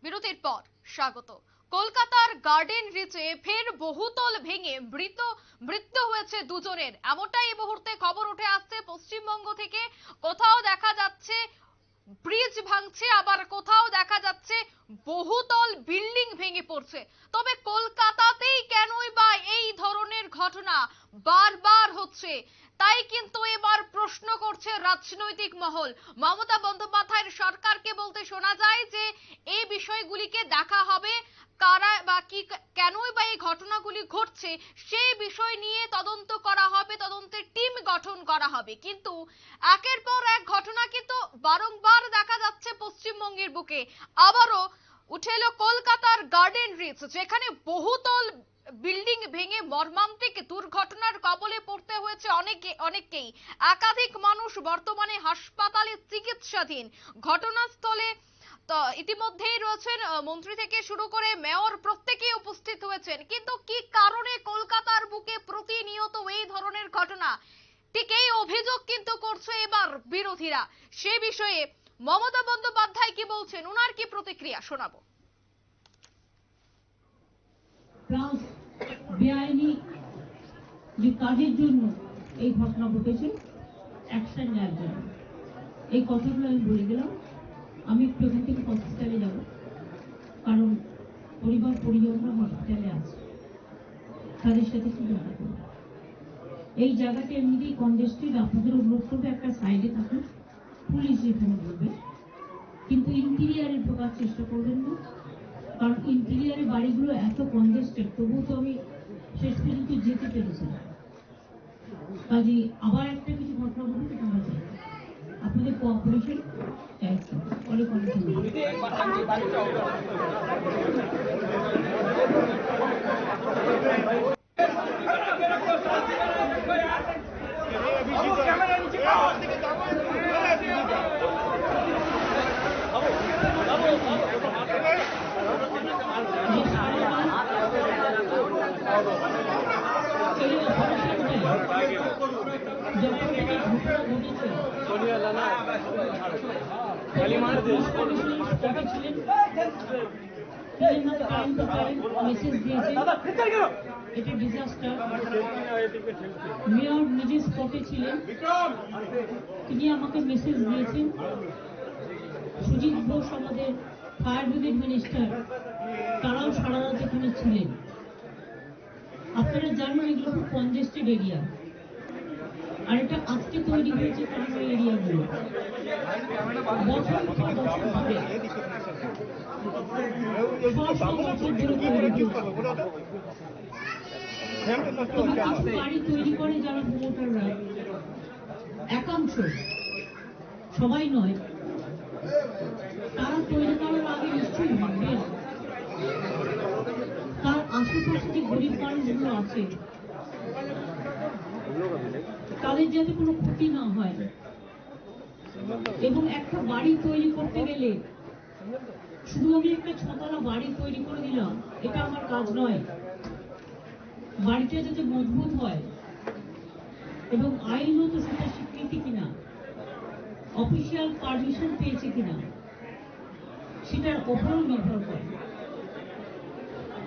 বিরতির পর স্বাগত। কলকাতার গার্ডেন রিচে ফের বহুতল ভেঙে মৃত্যু হয়েছে দুজনের, এমনটাই এই মুহূর্তে খবর উঠে আসছে পশ্চিমবঙ্গ থেকে। কোথাও দেখা যাচ্ছে ব্রিজ ভাঙছে, আবার কোথাও দেখা যাচ্ছে বহুতল বিল্ডিং ভেঙে পড়ছে। তবে কলকাতাতেই কেনই বা এই ধরনের ঘটনা বারবার হচ্ছে, তাই কিন্তু এবার প্রশ্ন করছে রাজনৈতিক মহল। মমতা বন্দ্যোপাধ্যায়ের সরকারকে বলতে শোনা যায় যে এই বিষয়গুলিকে দেখা হবে, কারা বা কি কেনই বা এই ঘটনাগুলি ঘটছে সেই বিষয় নিয়ে তদন্ত করা হবে, তদন্তের টিম গঠন করা হবে। কিন্তু একের পর এক ঘটনা কিন্তু বারংবার দেখা যাচ্ছে পশ্চিমবঙ্গের বুকে। আবারও উঠে এলো কলকাতার গার্ডেন রিচ, যেখানে বহুতল বিল্ডিং ভেঙে মর্মান্তিক দুর্ঘটনার কবলে পড়তে হয়েছে অনেককেই। একাধিক মানুষ বর্তমানে হাসপাতালে চিকিৎসাধীন। ঘটনাস্থলে ইতিমধ্যেই রয়েছেন মন্ত্রী থেকে শুরু করে মেয়র, প্রত্যেকেই উপস্থিত হয়েছেন। কিন্তু কি কারণে কলকাতার বুকে প্রতিনিয়ত এই ধরনের ঘটনা, ঠিক এই অভিযোগ কিন্তু করছে এবার বিরোধীরা। সে বিষয়ে মমতা বন্দ্যোপাধ্যায় কি বলছেন, ওনার কি প্রতিক্রিয়া শোনাবো। বেআইনি যে কাজের জন্য এই ঘটনা ঘটেছে, অ্যাকশন নেওয়ার জন্য এই কথাগুলো আমি বলে গেলাম। আমি একটু এখান থেকে হসপিটালে যাব, কারণ পরিজনরা হসপিটালে আছে, তাদের সাথে কি দেখা করবো। এই জায়গাটা এমনিতেই কনজেস্টেড, আপনাদের অনুরোধ করবে একটা সাইডে থাকুন, পুলিশ এখানে বলবে, কিন্তু ইন্টেরিয়ারে ঢোকার চেষ্টা করবেন না, কারণ ইন্টেরিয়ারে বাড়িগুলো এত কনজেস্টেড। তবুও তো আমি শেষ পর্যন্ত যেতে পেরেছিলাম। কাজে আবার একটা কিছু ঘটনা ঘটবে আমরা চাই, আপনাদের কোঅপারেশন চাইছি। অনেক অনেক মেয়র নিজে স্পটে ছিলেন, তিনি আমাকে মেসেজ দিয়েছেন। সুজিত বোস আমাদের ফায়ার ব্রিগেড মিনিস্টার, তারাও সারা রাত এখানে ছিলেন। আপনারা জানেন এগুলো খুব কনজেস্টেড এরিয়া, আর এটা আজকে তৈরি হয়েছে টাউন এরিয়াগুলো। বছর ধরে বাড়ি তৈরি করে যারা প্রমোটাররা, একাংশ, সবাই নয়, তারা তৈরি করার আগে নিশ্চয়ই ভাববেন তার আশেপাশে যে গরিব মানুষগুলো আছে তাদের যাতে কোনো ক্ষতি না হয়। এবং একটা বাড়ি তৈরি করতে গেলে শুধু আমি একটা ছতলা বাড়ি তৈরি করে দিলাম, এটা আমার কাজ নয়। বাড়িটা যাতে মজবুত হয় এবং আইনত সেটা স্বীকৃতি কিনা, অফিসিয়াল পারমিশন পেয়েছে কিনা, সেটার ওপরও নির্ভর করে।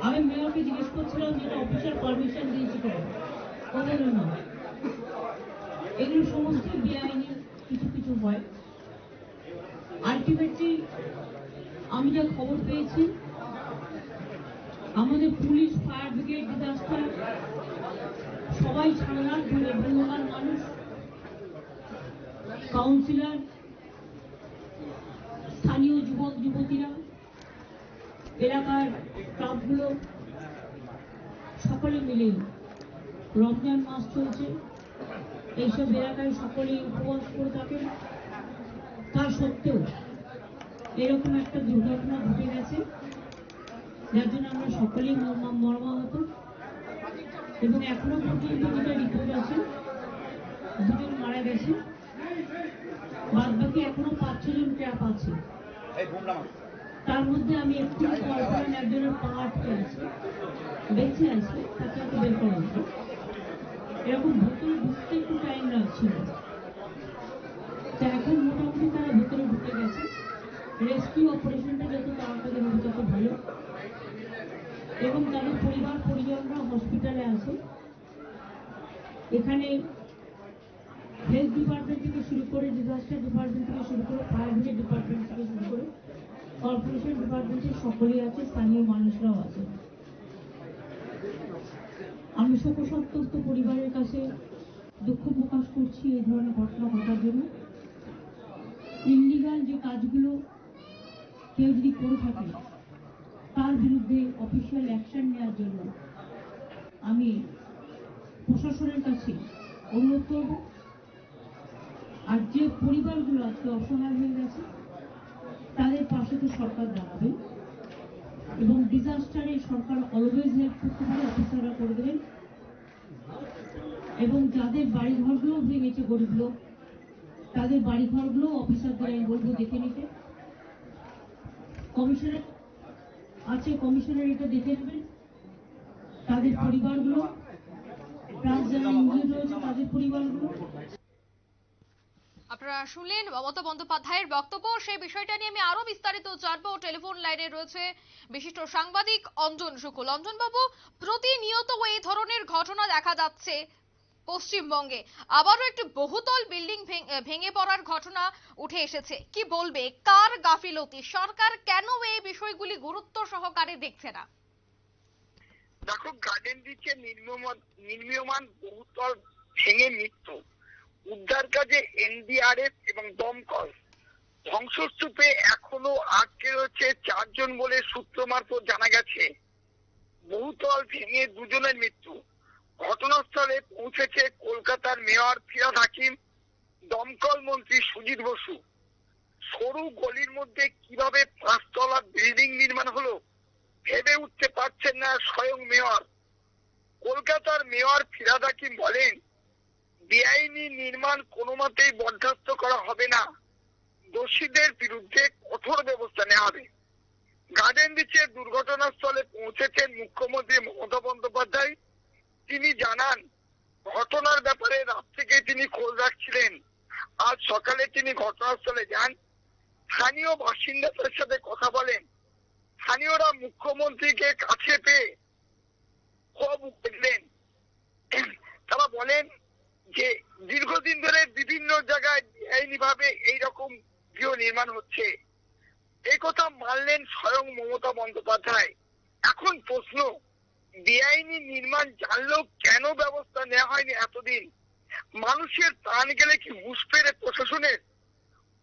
আমি মেয়রকে জিজ্ঞেস করছিলাম যেটা অফিসিয়াল পারমিশন দিয়েছে কিনা, ওদেরও নয়। এগুলো সমস্ত বেআইনি কিছু কিছু হয়। আলটিমেটলি আমি যা খবর পেয়েছি, আমাদের পুলিশ, ফায়ার ব্রিগেড, ডিজাস্টার সবাই সারা রাত ধরে ভ্রাম্যমাণ মানুষ, কাউন্সিলর, স্থানীয় যুবক যুবতীরা, এলাকার ক্লাবগুলো সকলে মিলেই, রমজান মাস চলছে, এইসব এলাকায় সকলেই উপবাস করে থাকেন। তা সত্ত্বেও এরকম একটা দুর্ঘটনা ঘটে গেছে, যার জন্য আমরা সকলেই মর্মাহত। এবং এখনো পর্যন্ত যেটা রিপোর্ট আছে, দুজন মারা গেছে, বাদ বাকি এখনো 5-6 জন ট্র্যাপ আছে। তার মধ্যে আমি একটু কল্পনা একজনের পা আটকে আছে, বেঁচে আছে, তাকে একটু বের করা হতো। এরকম ভেতরে ঢুকতে একটু টাইম লাগছিল, তো এখন মোটামুটি তারা ভেতরে ঢুকে গেছে। রেস্কিউ অপারেশনটা যত তাড়াতাড়ি হবে তত এবং তাদের পরিবার পরিজনরা হসপিটালে আছে। এখানে হেলথ ডিপার্টমেন্ট থেকে শুরু করে, ডিজাস্টার ডিপার্টমেন্ট থেকে শুরু করে, ফায়ার ব্রিগেড ডিপার্টমেন্ট থেকে শুরু করে, কর্পোরেশন ডিপার্টমেন্টের সকলেই আছে, স্থানীয় মানুষরাও আছে। আমি শোকসন্তপ্ত পরিবারের কাছে দুঃখ প্রকাশ করছি এই ধরনের ঘটনা ঘটার জন্য। ইনলিগাল যে কাজগুলো কেউ যদি করে থাকে তার বিরুদ্ধে অফিসিয়াল অ্যাকশন নেওয়ার জন্য আমি প্রশাসনের কাছে অনুরোধ করব। আর যে পরিবারগুলো আজকে অসহায় হয়ে গেছে তাদের পাশে তো সরকার দাঁড়াবে, এবং ডিজাস্টারে সরকার অলওয়েজ হেল্প করতে পারে, অফিসাররা করে দেবেন। এবং যাদের বাড়িঘরগুলো ভেঙেছে গরিব লোক, তাদের বাড়িঘরগুলো অফিসারদের আমি বলবো দেখে নিতে। কমিশনার আছে, কমিশনার এটা দেখে নেবেন। তাদের পরিবারগুলো, প্লাস যারা ইনজিওর্ড রয়েছে তাদের পরিবারগুলো। আপনারা শুনলেন মমতা বন্দ্যোপাধ্যায়ের বক্তব্য। সেই বিষয়টা নিয়ে আমি আরো বিস্তারিত জানবো। টেলিফোন লাইনে রয়েছে বিশিষ্ট সাংবাদিক অঞ্জন শুকুল। অঞ্জন বাবু, প্রতিনিয়ত এই ধরনের ঘটনা দেখা যাচ্ছে পশ্চিমবঙ্গে, আবারও একটি বহুতল বিল্ডিং ভেঙে পড়ার ঘটনা উঠে এসেছে। কি বলবে, কার গাফিলতি? সরকার কেন এই বিষয়গুলি গুরুত্ব সহকারে দেখছে না? দেখো, গার্ডেন রিচে নির্মীয়মান বহুতল ভেঙে মৃত্যু, উদ্ধার কাজে এনডিআরএফ এবং দমকল। ধ্বংসস্তূপে এখনো আটকে রয়েছে 4 জন বলে সূত্র মারফত জানা গেছে। বহুতল ভেঙে 2 জনের মৃত্যু। ঘটনাস্থলে পৌঁছেছে কলকাতার মেয়র ফিরহাদ হাকিম, দমকল মন্ত্রী সুজিত বসু। সরু গলির মধ্যে কিভাবে 5 তলা বিল্ডিং নির্মাণ হলো ভেবে উঠতে পারছেন না স্বয়ং মেয়র। কলকাতার মেয়র ফিরহাদ হাকিম বলেন, বেআইনি নির্মাণ কোনো মতেই বরদাস্ত করা হবে না, দোষীদের বিরুদ্ধে কঠোর ব্যবস্থা নেওয়া হবে। গার্ডেন রিচের দুর্ঘটনাস্থলে পৌঁছেছেন মুখ্যমন্ত্রী মমতা বন্দ্যোপাধ্যায়। তিনি জানান, ঘটনার ব্যাপারে রাত থেকে তিনি খোঁজ রাখছিলেন। আজ সকালে তিনি ঘটনাস্থলে যান, স্থানীয় বাসিন্দাদের সাথে কথা বলেন। স্থানীয়রা মুখ্যমন্ত্রীকে কাছে পেয়ে ক্ষোভ উঠলেন। তারা বলেন যে দীর্ঘদিন ধরে বিভিন্ন জায়গায় বেআইনিভাবে এইরকম গৃহ নির্মাণ হচ্ছে। এই কথা মানলেন স্বয়ং মমতা বন্দ্যোপাধ্যায়। এখন প্রশ্ন, বেআইনি নির্মাণ জানলেও কেন ব্যবস্থা নেওয়া হয়নি এতদিন? মানুষের প্রাণ গেলে কি হুঁশ ফেরে প্রশাসনের?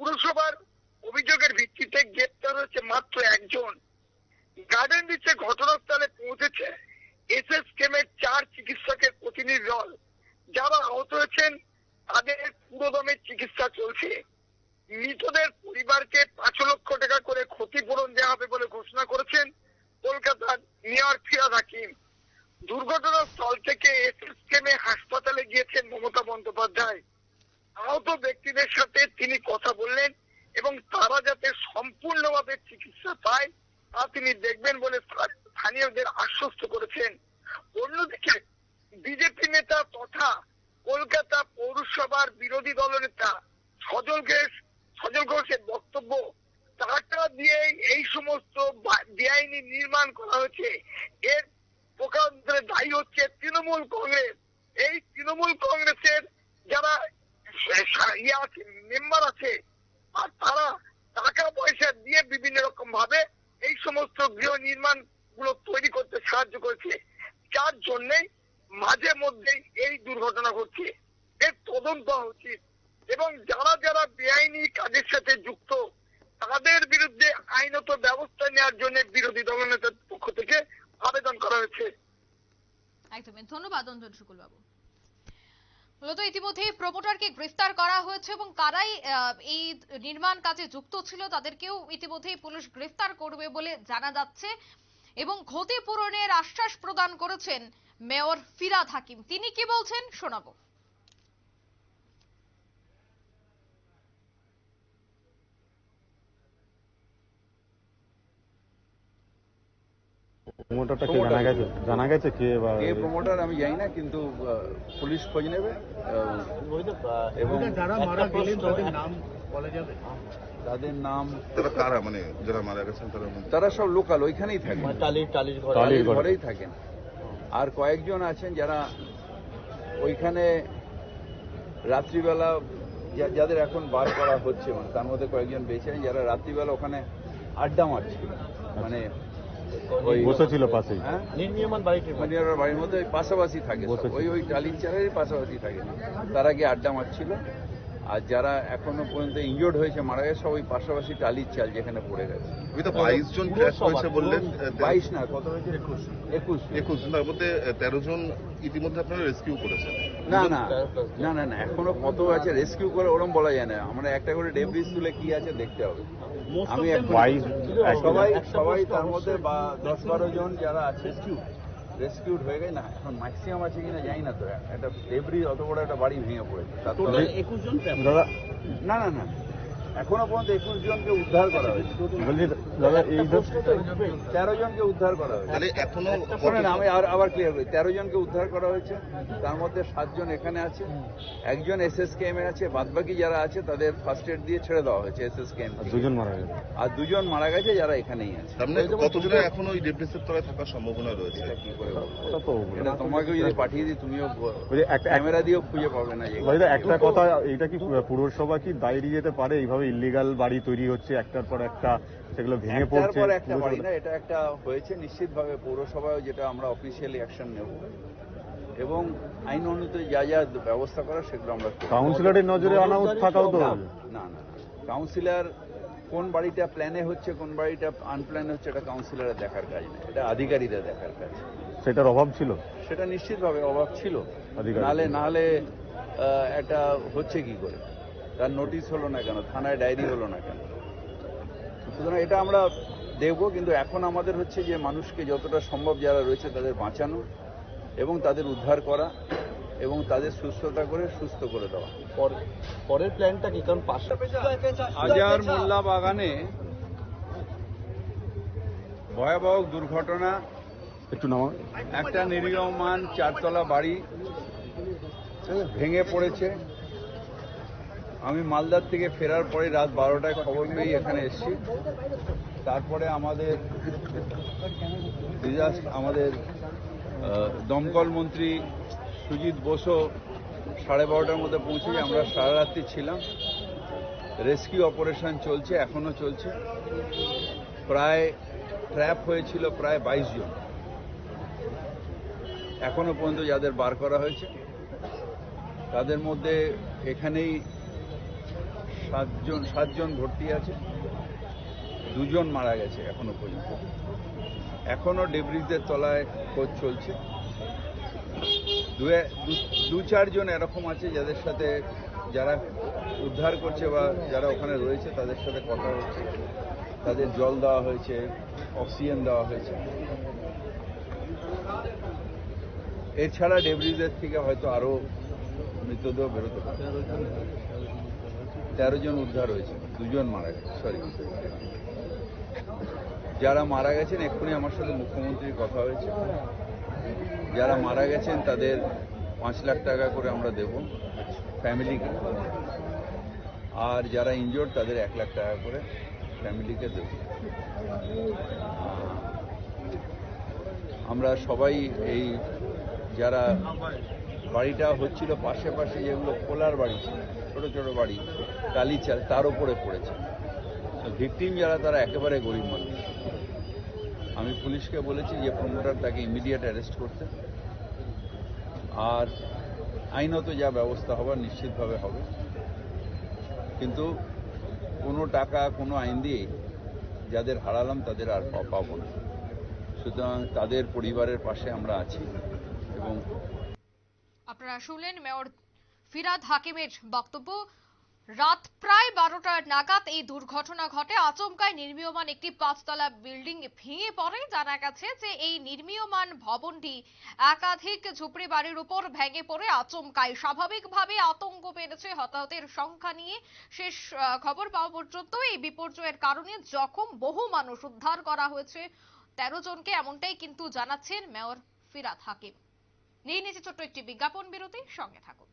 পুরসভার অভিযোগের ভিত্তিতে গ্রেপ্তার হয়েছে মাত্র 1 জন। গার্ডেন রিচে ঘটনাস্থলে পৌঁছেছে এসএসকেএমের 4 চিকিৎসকের প্রতিনিধি দল। যারা আহত হয়েছেন তাদের পুরোদমে চিকিৎসা চলছে। মৃতদের পরিবারকে 5 লক্ষ টাকা করে ক্ষতিপূরণ দেওয়া হবে বলে ঘোষণা করেছেন কলকাতার মেয়র ফিরহাদ হাকিম। দুর্ঘটনার স্থল থেকে এসএসকেএমে হাসপাতালে গিয়েছেন মমতা বন্দ্যোপাধ্যায়। আহত ব্যক্তিদের সাথে তিনি কথা বললেন এবং তারা যাতে সম্পূর্ণভাবে চিকিৎসা পায় তা তিনি দেখবেন বলে স্থানীয়দের আশ্বস্ত করেছেন। অন্যদিকে বিজেপি নেতা তথা কলকাতা পৌরসভার বিরোধী দলনেতা সজল ঘোষের বক্তব্য, টাকা দিয়ে এই সমস্ত বেআইনি নির্মাণ করা হয়েছে। এর প্রকারান্তরে দায়ী হচ্ছে তৃণমূল কংগ্রেস। এই তৃণমূল কংগ্রেসের যারা মেম্বার আছে, আর তারা টাকা পয়সা দিয়ে বিভিন্ন রকম ভাবে এই সমস্ত গৃহ নির্মাণ গুলো তৈরি করতে সাহায্য করেছে, যার জন্যই মাঝে মধ্যেই এই দুর্ঘটনা ঘটছে। এর তদন্ত হওয়া উচিত এবং যারা যারা বেআইনি কাজের সাথে যুক্ত তাদের বিরুদ্ধে আইনত ব্যবস্থা নেওয়ার জন্য বিরোধী দলনেতার পক্ষ থেকে আবেদন করা হয়েছে। একদমই ধন্যবাদ অঞ্জন শুকুল বাবু। মূলত ইতিমধ্যেই প্রমোটারকে গ্রেফতার করা হয়েছে এবং কারাই এই নির্মাণ কাজে যুক্ত ছিল তাদেরকেও ইতিমধ্যেই পুলিশ গ্রেফতার করবে বলে জানা যাচ্ছে এবং ক্ষতিপূরণের আশ্বাস প্রদান করেছেন মেয়র ফিরহাদ হাকিম। তিনি কি বলছেন শোনাবো। প্রমোটারটাকে জানা গেছে কে প্রমোটার আমি জানি না, কিন্তু পুলিশ খোঁজ নেবে এবং যারা মারা গেলেন তাদের নাম তাদের নাম তারা কারা, মানে যারা মারা গেছেন তারা? তারা সব লোকাল, ওইখানেই থাকেন, টালির ঘরেই থাকেন। আর কয়েকজন আছেন যারা ওইখানে রাত্রিবেলা যাদের এখন বার করা হচ্ছে, মানে তার মধ্যে কয়েকজন বেঁচে আছেন যারা রাত্রিবেলা ওখানে আড্ডা মারছিল, মানে ওই বসেছিল পাশেই। হ্যাঁ, নির্মীয়মান বাড়িটি মানে ওরা বাড়ির মধ্যে পাশাপাশি থাকে, বসেছিল। ওই টালির চালের পাশাপাশি থাকে, তারা গিয়ে আড্ডা মারছিল। আর যারা এখনো পর্যন্ত ইনজোর্ড হয়েছে, মারা গেছে, সব ওই পাশাপাশি টালির চাল যেখানে পড়ে গেছে। 22 জন ক্র্যাশ হয়েছে বললেন। 22 না, কত হয়েছে? 21। তার মধ্যে 13 জন ইতিমধ্যে আপনারা রেস্কিউ করেছেন। না না না না না, এখনো কত আছে রেস্কিউ করে ওরম বলা যায় না। আমরা একটা করে ডেব্রিজ তুলে কি আছে দেখতে হবে। আমি সবাই তার মধ্যে 10-12 জন যারা আছে রেস্কিউড হয়ে গেছে না, এখন ম্যাক্সিমাম আছে কিনা জানি না। তো একটা ডেব্রিজ, অত বড় একটা বাড়ি ভেঙে পড়েছে। দাদা না না না, এখনো পর্যন্ত 21 জনকে উদ্ধার করা হয়েছে। বলছি দাদা, এই 13 জনকে উদ্ধার করা হয়েছে। তাহলে এখনো শোনেন, আমি আবার ক্লিয়ার করি। 13 জনকে উদ্ধার করা হয়েছে, তার মধ্যে 7 জন এখানে আছে, একজন SSKM এ আছে, বাদবাকি যারা আছে তাদের ফার্স্ট এড দিয়ে ছেড়ে দেওয়া হয়েছে SSKM থেকে। 2 জন মারা গেছে। আর 2 জন মারা গেছে যারা এখানেই আছে। সামনে কতজনের এখনো ওই ডেপ্রেসের তলায় থাকার সম্ভাবনা রয়েছে? এটা কি করে বলবো? ওটা তো এটা তোমাকেও যদি পাঠিয়ে দিই, তুমিও ওই যে একটা ক্যামেরা দিয়েও খুঁজে পাবে না। ভাই দা, একটা কথা, এটা কি পুরসভা কি দায় এড়িয়ে যেতে পারে? এইভাবে ইল্লিগাল বাড়ি তৈরি হচ্ছে একটার পর একটা, সেগুলো ভেঙে একটার পড়ছে। পর একটা বাড়ি না, এটা একটা হয়েছে নিশ্চিতভাবে। পৌরসভায় যেটা আমরা অফিসিয়ালি অ্যাকশন নেব এবং আইন অনুযায়ী যা যা ব্যবস্থা করা সেগুলো আমরা করব। কাউন্সিলরের নজরে আনা থাকাও তো। না না না, কাউন্সিলর কোন বাড়িটা প্ল্যানে হচ্ছে, কোন বাড়িটা আনপ্ল্যানে হচ্ছে, এটা কাউন্সিলরের দেখার কাজ না, এটা আধিকারিকদের দেখার কাজ। সেটার অভাব ছিল, সেটা নিশ্চিতভাবে অভাব ছিল। আধিকারিক। নাহলে এটা হচ্ছে কি করে? তার নোটিশ হলো না কেন, থানায় ডায়েরি হলো না কেন? সুতরাং এটা আমরা দেখব, কিন্তু এখন আমাদের হচ্ছে যে মানুষকে যতটা সম্ভব যারা রয়েছে তাদের বাঁচানো এবং তাদের উদ্ধার করা এবং তাদের সুস্থতা করে সুস্থ করে দেওয়া। পরের প্ল্যানটা কি? কারণ পাশে আজার মোল্লা বাগানে ভয়াবহ দুর্ঘটনা, একটু নামা। একটা নিরীহমান 4তলা বাড়ি ভেঙে পড়েছে। আমি মালদার থেকে ফেরার পরে রাত 12টায় খবর পেয়ে এখানে এসেছি। তারপরে আমাদের দমকল মন্ত্রী সুজিত বসু 12:30টার মধ্যে পৌঁছে, আমরা সারা রাত্রি ছিলাম। রেস্কিউ অপারেশন চলছে, এখনো চলছে। প্রায় ট্র্যাপ হয়েছিল প্রায় 22 জন, এখনো পর্যন্ত যাদের বার করা হয়েছে তাদের মধ্যে এখানেই 7 জন ভর্তি আছে, 2 জন মারা গেছে এখনো পর্যন্ত। এখনো ডেব্রিজদের তলায় খোঁজ চলছে। 2-4 জন এরকম আছে যাদের সাথে, যারা উদ্ধার করছে বা যারা ওখানে রয়েছে তাদের সাথে কথা হচ্ছে, তাদের জল দেওয়া হয়েছে, অক্সিজেন দেওয়া হয়েছে। এছাড়া ডেব্রিজের থেকে হয়তো আরো মৃতদেহ বেরোতে পারে। 13 জন উদ্ধার হয়েছে, 2 জন মারা গেছে। সরি, যারা মারা গেছেন এক্ষুনি আমার সাথে মুখ্যমন্ত্রীর কথা হয়েছে। যারা মারা গেছেন তাদের 5 লাখ টাকা করে আমরা দেব ফ্যামিলিকে, আর যারা ইনজোর্ড তাদের 1 লাখ টাকা করে ফ্যামিলিকে দেব। আমরা সবাই এই যারা বাড়িটা হচ্ছিল পাশে পাশে, যেগুলো খোলার বাড়ি ছিল, ছোট ছোট বাড়ি, টালি চাল, তার উপরে পড়েছে। ভিকটিম যারা, তারা একেবারে গরিব মানুষ। আমি পুলিশকে বলেছি যে প্রমোটার তাকে ইমিডিয়েট অ্যারেস্ট করতে, আর আইনত যা ব্যবস্থা হবার নিশ্চিতভাবে হবে। কিন্তু কোনো টাকা, কোনো আইন দিয়ে যাদের হারালাম তাদের আর পাবো না। সুতরাং তাদের পরিবারের পাশে আমরা আছি। এবং আপনারা শুনলেন মেয়র ফিরাদ হাকিমের বক্তব্য। রাত প্রায় 12টা নাগাদ এই দুর্ঘটনা ঘটে। আচমকায় নির্মীয়মান একটি 5তলা বিল্ডিং ভেঙে পড়ে। জানা গেছে যে এই নির্মীয়মান ভবনটি একাধিক ঝুপড়ি বাড়ির উপর ভেঙে পড়ে আচমকায়। স্বাভাবিকভাবে আতঙ্ক বেড়েছে। হতাহতের সংখ্যা নিয়ে শেষ খবর পাওয়া পর্যন্ত এই বিপর্যয়ের কারণে জখম বহু মানুষ উদ্ধার করা হয়েছে 13 জনকে, এমনটাই কিন্তু জানাচ্ছেন মেয়র ফিরাদ হাকিম। নিয়ে নিচ্ছে ছোট্ট একটি বিজ্ঞাপন বিরতি, সঙ্গে থাকুন।